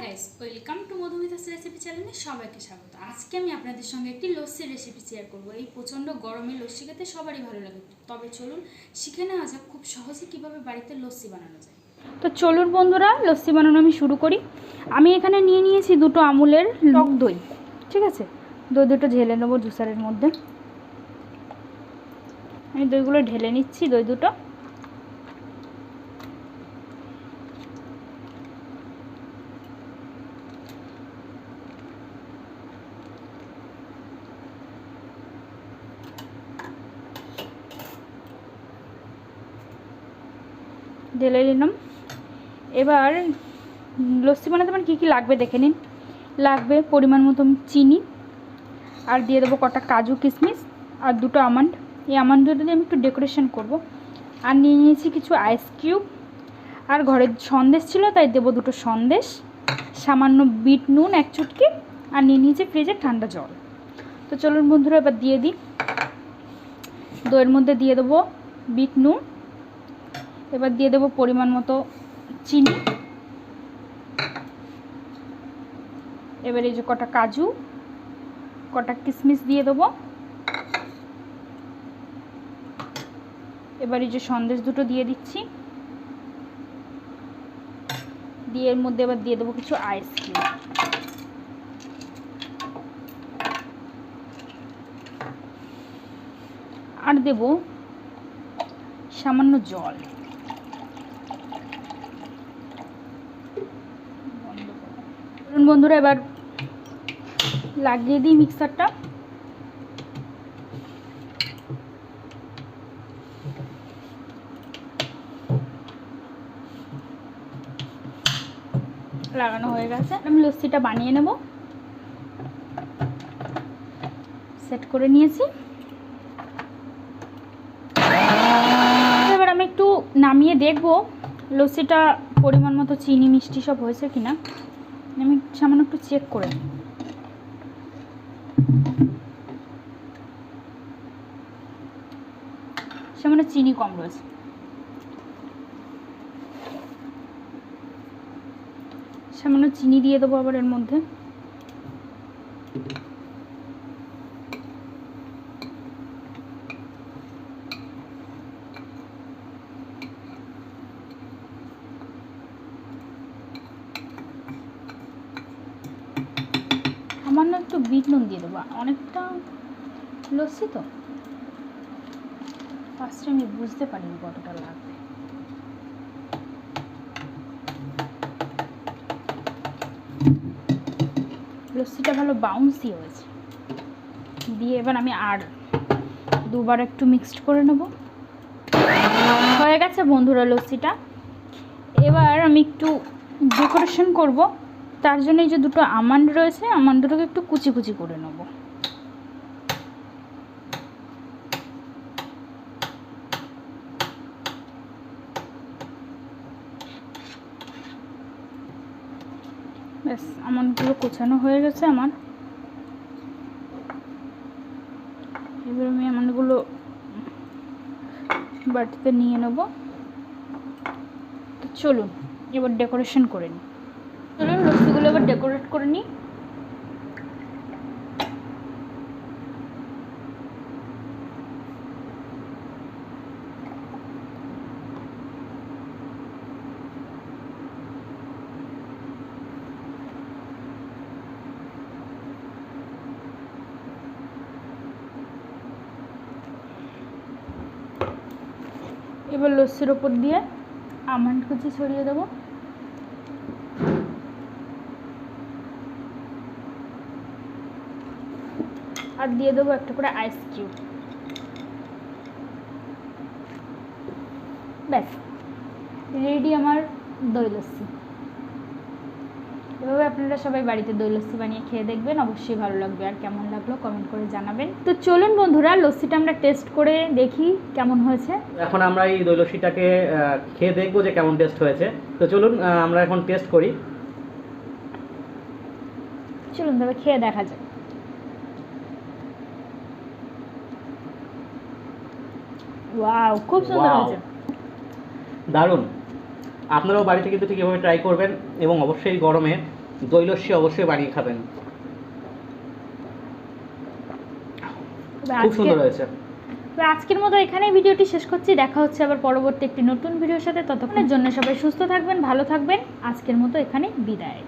Guys, welcome to Madhumita's recipe চ্যানেলে সবাইকে স্বাগত। আজকে আমি আপনাদের সঙ্গে একটি লস্যির রেসিপি শেয়ার করব। এই প্রচণ্ড গরমে লস্যি খেতে সবারই ভালো লাগে, তবে চলুন শিখে নেওয়া যাক খুব সহজে কীভাবে বাড়িতে লস্যি বানানো যায়। তো চলুন বন্ধুরা, লস্যি বানানো আমি শুরু করি। আমি এখানে নিয়ে নিয়েছি দুটো আমুলের টক দই। ঠিক আছে, দই দুটো ঢেলে নেবো জুসারের মধ্যে। আমি দইগুলো ঢেলে নিচ্ছি, দই দুটো। ঢেলে নিলাম। এবার লস্যি বানাতে আমার কী কী লাগবে দেখে নিন। লাগবে পরিমাণ মতো চিনি, আর দিয়ে দেবো কটা কাজু কিশমিশ আর দুটো আমন্ড। এই আমন্ড দুটো দিয়ে আমি একটু ডেকোরেশন করব। আর নিয়ে নিয়েছি কিছু আইস কিউব, আর ঘরের সন্দেশ ছিল তাই দেবো দুটো সন্দেশ, সামান্য বিট নুন এক চুটকি, আর নিয়ে নিয়েছি ফ্রিজের ঠান্ডা জল। তো চলুন বন্ধুরা, এবার দিয়ে দিই। দইয়ের মধ্যে দিয়ে দেবো বিট নুন, এবার দিয়ে দেবো পরিমাণ মতো চিনি। এবার এই যে কটা কাজু, কটা কিশমিশ দিয়ে দেবো। এবার এই যে সন্দেশ দুটো দিয়ে দিচ্ছি, দিয়ে এর মধ্যে এবার দিয়ে দেবো কিছু আইসক্রিম। আর দেব সামান্য জল। বন্ধুরা, এবার লাগিয়ে দিই মিক্সারটা। লাগানো হয়ে গেছে, আমি লস্যিটা বানিয়ে নেব। সেট করে নিয়েছি। এবার আমি একটু নামিয়ে দেখব লস্যিটা পরিমাণ মতো চিনি মিষ্টি সব হয়েছে কিনা। আমি সামান্য একটু চেক করে নিই। সামান্য চিনি কম রয়েছে। সামান্য চিনি দিয়ে দেবো আবার এর মধ্যে। সামান্য একটু বিট নুন দিয়ে দেবো, অনেকটা লস্যি তো ফার্স্টে আমি বুঝতে পারিনি কতটা লাগবে। লস্যিটা ভালো বাউন্সি হয়েছে। দিয়ে এবার আমি আর দুবার একটু মিক্সড করে নেব। হয়ে গেছে বন্ধুরা লস্যিটা। এবার আমি একটু ডেকোরেশন করব। তার জন্য এই যে দুটো আমন্ড রয়েছে, আমন্ড দুটোকে একটু কুচি কুচি করে নেব। ব্যাস, আমন্ডগুলো কোচানো হয়ে গেছে আমার। এবার আমি আমন্ডগুলো বাটিতে নিয়ে নেব। তো চলুন এবার ডেকোরেশন করে নিই। চলুন লস্যিগুলো এবার ডেকোরেট করে নিই। এবার লস্যির ওপর দিয়ে আমন্ড কুচি ছড়িয়ে দেবো। আর দিয়ে দেবো একটা করে আইস কিউব। ব্যাস, রেডি আমার দই লস্যি। এভাবে আপনারা সবাই বাড়িতে দই লস্যি বানিয়ে খেয়ে দেখবেন, অবশ্যই ভালো লাগবে। আর কেমন লাগলো কমেন্ট করে জানাবেন। তো চলুন বন্ধুরা, লস্যিটা আমরা টেস্ট করে দেখি কেমন হয়েছে। এখন আমরা এই দই লস্যিটাকে খেয়ে দেখবো যে কেমন টেস্ট হয়েছে। তো চলুন আমরা এখন টেস্ট করি। চলুন তবে খেয়ে দেখা যাক। ওয়াও, খুব সুন্দর হয়েছে, দারুণ। আপনারাও বাড়িতে কিন্তু ঠিক এভাবে ট্রাই করবেন এবং অবশ্যই গরমে দই লস্যি অবশ্যই বানিয়ে খাবেন, খুব সুন্দর হয়েছে। তো আজকের মতো এখানেই ভিডিওটি শেষ করছি, দেখা হচ্ছে আবার পরবর্তী একটি নতুন ভিডিওর সাথে। ততক্ষণের জন্য সবাই সুস্থ থাকবেন, ভালো থাকবেন। আজকের মতো এখানেই বিদায়।